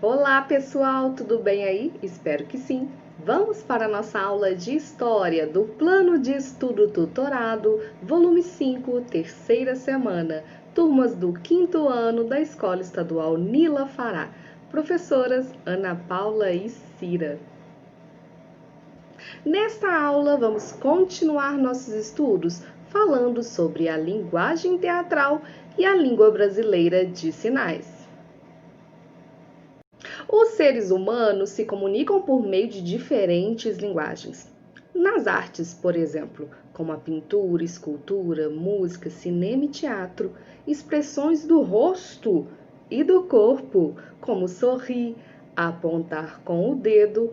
Olá pessoal, tudo bem aí? Espero que sim. Vamos para a nossa aula de História do Plano de Estudo Tutorado, volume 5, terceira semana, turmas do quinto ano da Escola Estadual Nila Fará, professoras Ana Paula e Cira. Nesta aula, vamos continuar nossos estudos falando sobre a linguagem teatral e a língua brasileira de sinais. Os seres humanos se comunicam por meio de diferentes linguagens. Nas artes, por exemplo, como a pintura, escultura, música, cinema e teatro, expressões do rosto e do corpo, como sorrir, apontar com o dedo,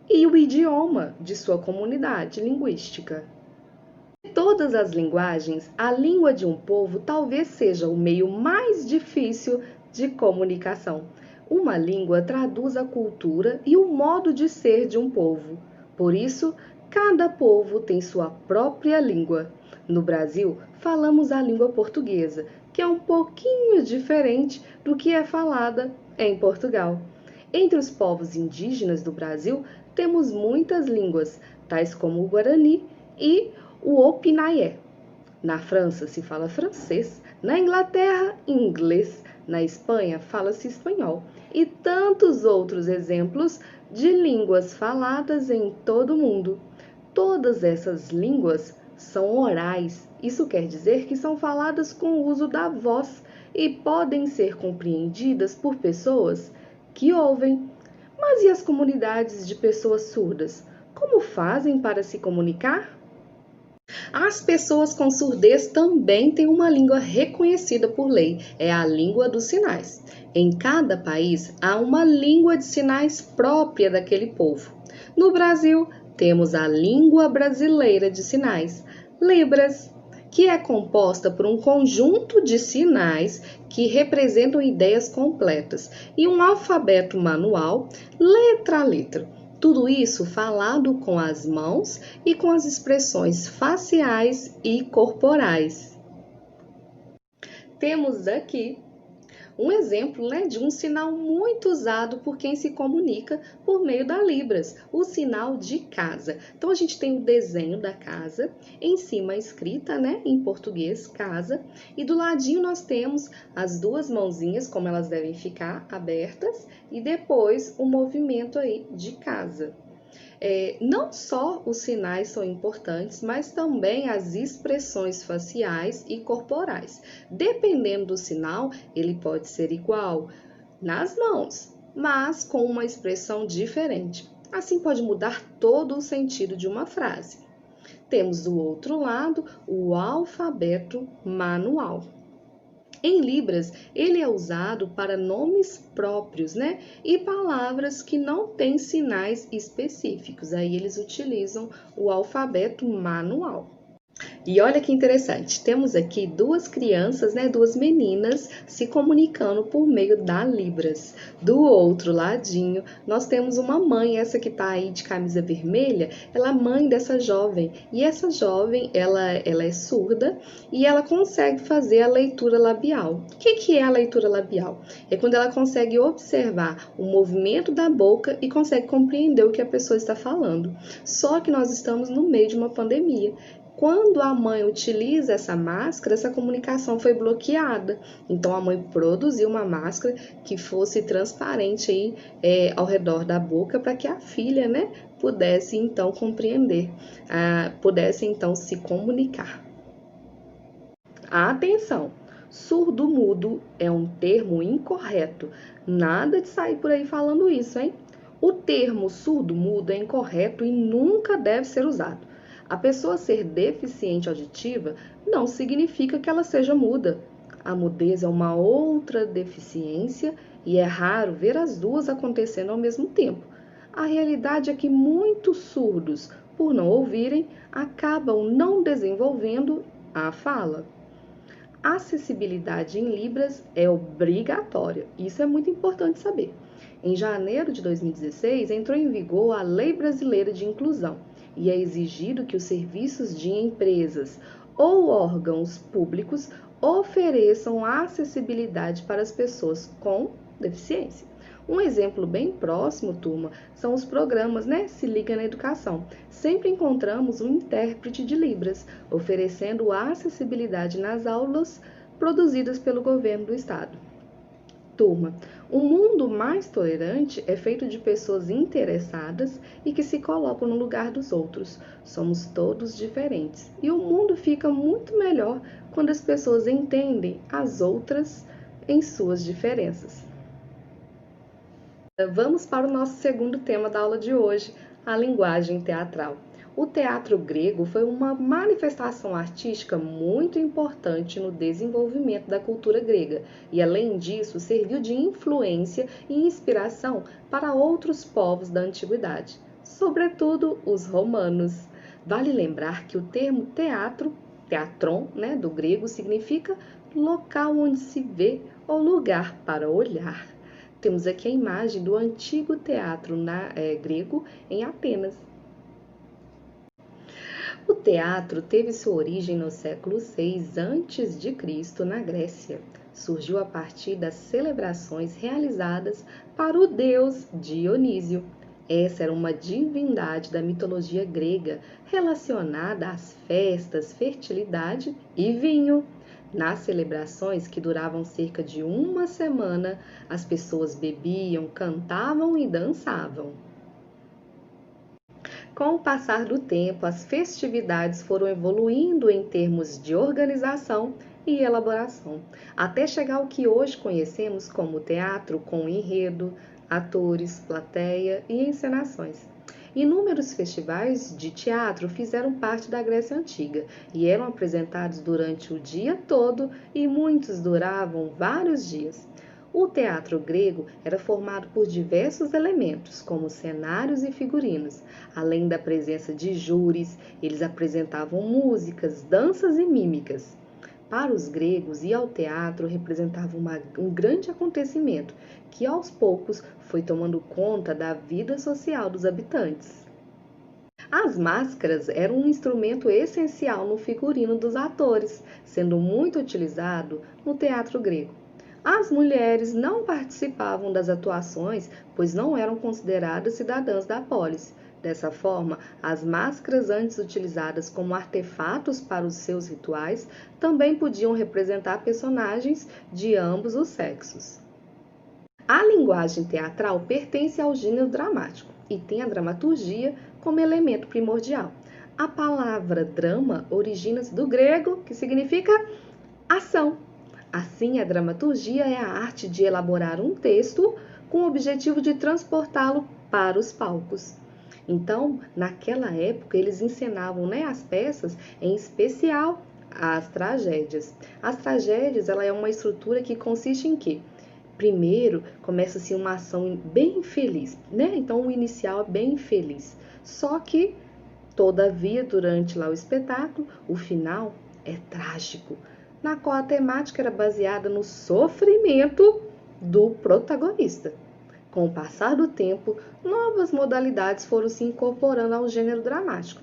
e o idioma de sua comunidade linguística. De todas as linguagens, a língua de um povo talvez seja o meio mais difícil de comunicação. Uma língua traduz a cultura e o modo de ser de um povo. Por isso, cada povo tem sua própria língua. No Brasil, falamos a língua portuguesa, que é um pouquinho diferente do que é falada em Portugal. Entre os povos indígenas do Brasil, temos muitas línguas, tais como o Guarani e o Opinaie. Na França se fala francês, na Inglaterra, inglês, na Espanha fala-se espanhol e tantos outros exemplos de línguas faladas em todo o mundo. Todas essas línguas são orais, isso quer dizer que são faladas com o uso da voz e podem ser compreendidas por pessoas que ouvem. Mas e as comunidades de pessoas surdas? Como fazem para se comunicar? As pessoas com surdez também têm uma língua reconhecida por lei, é a língua dos sinais. Em cada país há uma língua de sinais própria daquele povo. No Brasil, temos a língua brasileira de sinais, Libras, que é composta por um conjunto de sinais que representam ideias completas e um alfabeto manual, letra a letra. Tudo isso falado com as mãos e com as expressões faciais e corporais. Temos aqui um exemplo, de um sinal muito usado por quem se comunica por meio da Libras, o sinal de casa. Então, a gente tem o desenho da casa, em cima a escrita, em português, casa, e do ladinho nós temos as duas mãozinhas, como elas devem ficar, abertas, e depois o movimento aí de casa. Não só os sinais são importantes, mas também as expressões faciais e corporais. Dependendo do sinal, ele pode ser igual nas mãos, mas com uma expressão diferente. Assim pode mudar todo o sentido de uma frase. Temos do outro lado o alfabeto manual. Em Libras, ele é usado para nomes próprios, e palavras que não têm sinais específicos. Aí eles utilizam o alfabeto manual. E olha que interessante, temos aqui duas crianças, duas meninas se comunicando por meio da Libras. Do outro ladinho, nós temos uma mãe, essa que está aí de camisa vermelha, ela é mãe dessa jovem. E essa jovem, ela é surda e ela consegue fazer a leitura labial. O que é a leitura labial? É quando ela consegue observar o movimento da boca e consegue compreender o que a pessoa está falando. Só que nós estamos no meio de uma pandemia. Quando a mãe utiliza essa máscara, essa comunicação foi bloqueada. Então, a mãe produziu uma máscara que fosse transparente aí, ao redor da boca para que a filha, pudesse então compreender, pudesse então se comunicar. Atenção! Surdo-mudo é um termo incorreto. Nada de sair por aí falando isso, hein? O termo surdo-mudo é incorreto e nunca deve ser usado. A pessoa ser deficiente auditiva não significa que ela seja muda. A mudez é uma outra deficiência e é raro ver as duas acontecendo ao mesmo tempo. A realidade é que muitos surdos, por não ouvirem, acabam não desenvolvendo a fala. A acessibilidade em Libras é obrigatória, isso é muito importante saber. Em janeiro de 2016, entrou em vigor a Lei Brasileira de Inclusão e é exigido que os serviços de empresas ou órgãos públicos ofereçam acessibilidade para as pessoas com deficiência. Um exemplo bem próximo, turma, são os programas, né? Se Liga na Educação. Sempre encontramos um intérprete de Libras, oferecendo acessibilidade nas aulas produzidas pelo governo do estado. Turma, um mundo mais tolerante é feito de pessoas interessadas e que se colocam no lugar dos outros. Somos todos diferentes e o mundo fica muito melhor quando as pessoas entendem as outras em suas diferenças. Vamos para o nosso segundo tema da aula de hoje, a linguagem teatral. O teatro grego foi uma manifestação artística muito importante no desenvolvimento da cultura grega e, além disso, serviu de influência e inspiração para outros povos da antiguidade, sobretudo os romanos. Vale lembrar que o termo teatro, teatron, né, do grego, significa local onde se vê ou lugar para olhar. Temos aqui a imagem do antigo teatro grego em Atenas. O teatro teve sua origem no século VI a.C., na Grécia. Surgiu a partir das celebrações realizadas para o deus Dionísio. Essa era uma divindade da mitologia grega relacionada às festas, fertilidade e vinho. Nas celebrações, que duravam cerca de uma semana, as pessoas bebiam, cantavam e dançavam. Com o passar do tempo, as festividades foram evoluindo em termos de organização e elaboração, até chegar ao que hoje conhecemos como teatro com enredo, atores, plateia e encenações. Inúmeros festivais de teatro fizeram parte da Grécia Antiga e eram apresentados durante o dia todo e muitos duravam vários dias. O teatro grego era formado por diversos elementos, como cenários e figurinos. Além da presença de júris, eles apresentavam músicas, danças e mímicas. Para os gregos, ir ao teatro representava um grande acontecimento, que aos poucos foi tomando conta da vida social dos habitantes. As máscaras eram um instrumento essencial no figurino dos atores, sendo muito utilizado no teatro grego. As mulheres não participavam das atuações, pois não eram consideradas cidadãs da polis. Dessa forma, as máscaras antes utilizadas como artefatos para os seus rituais também podiam representar personagens de ambos os sexos. A linguagem teatral pertence ao gênero dramático e tem a dramaturgia como elemento primordial. A palavra drama origina-se do grego, que significa ação. Assim, a dramaturgia é a arte de elaborar um texto com o objetivo de transportá-lo para os palcos. Então, naquela época, eles encenavam, as peças, em especial as tragédias. As tragédias, ela é uma estrutura que consiste em quê? Primeiro, começa-se uma ação bem feliz, Então, o inicial é bem feliz. Só que, todavia, durante lá o espetáculo, o final é trágico, na qual a temática era baseada no sofrimento do protagonista. Com o passar do tempo, novas modalidades foram se incorporando ao gênero dramático.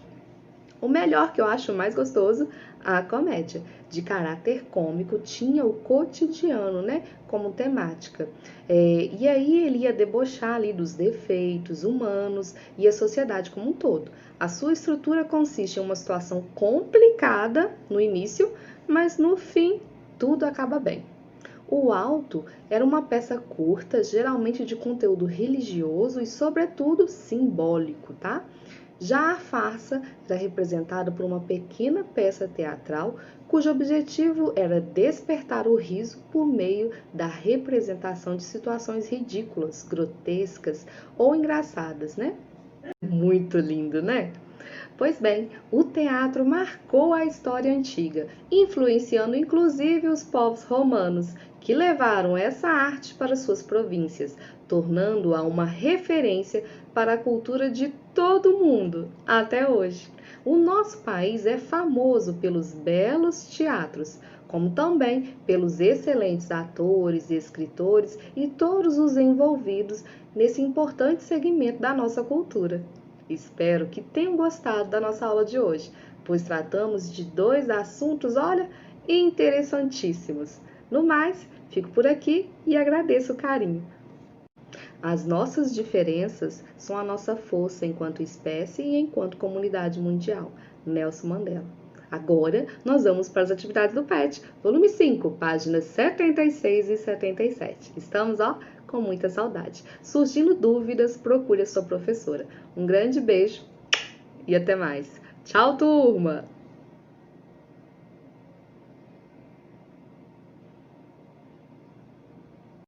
O melhor, que eu acho mais gostoso, a comédia, de caráter cômico, tinha o cotidiano, como temática. E aí ele ia debochar ali dos defeitos humanos e a sociedade como um todo. A sua estrutura consiste em uma situação complicada no início, mas no fim tudo acaba bem. O Auto era uma peça curta, geralmente de conteúdo religioso e, sobretudo, simbólico, tá? Já a farsa era representada por uma pequena peça teatral, cujo objetivo era despertar o riso por meio da representação de situações ridículas, grotescas ou engraçadas, Muito lindo, Pois bem, o teatro marcou a história antiga, influenciando inclusive os povos romanos, que levaram essa arte para suas províncias, tornando-a uma referência para a cultura de todo o mundo até hoje. O nosso país é famoso pelos belos teatros, como também pelos excelentes atores e escritores e todos os envolvidos nesse importante segmento da nossa cultura. Espero que tenham gostado da nossa aula de hoje, pois tratamos de dois assuntos, interessantíssimos. No mais, fico por aqui e agradeço o carinho. As nossas diferenças são a nossa força enquanto espécie e enquanto comunidade mundial. Nelson Mandela. Agora, nós vamos para as atividades do PET, volume 5, páginas 76 e 77. Estamos, com muita saudade. Surgindo dúvidas, procure a sua professora. Um grande beijo e até mais. Tchau, turma!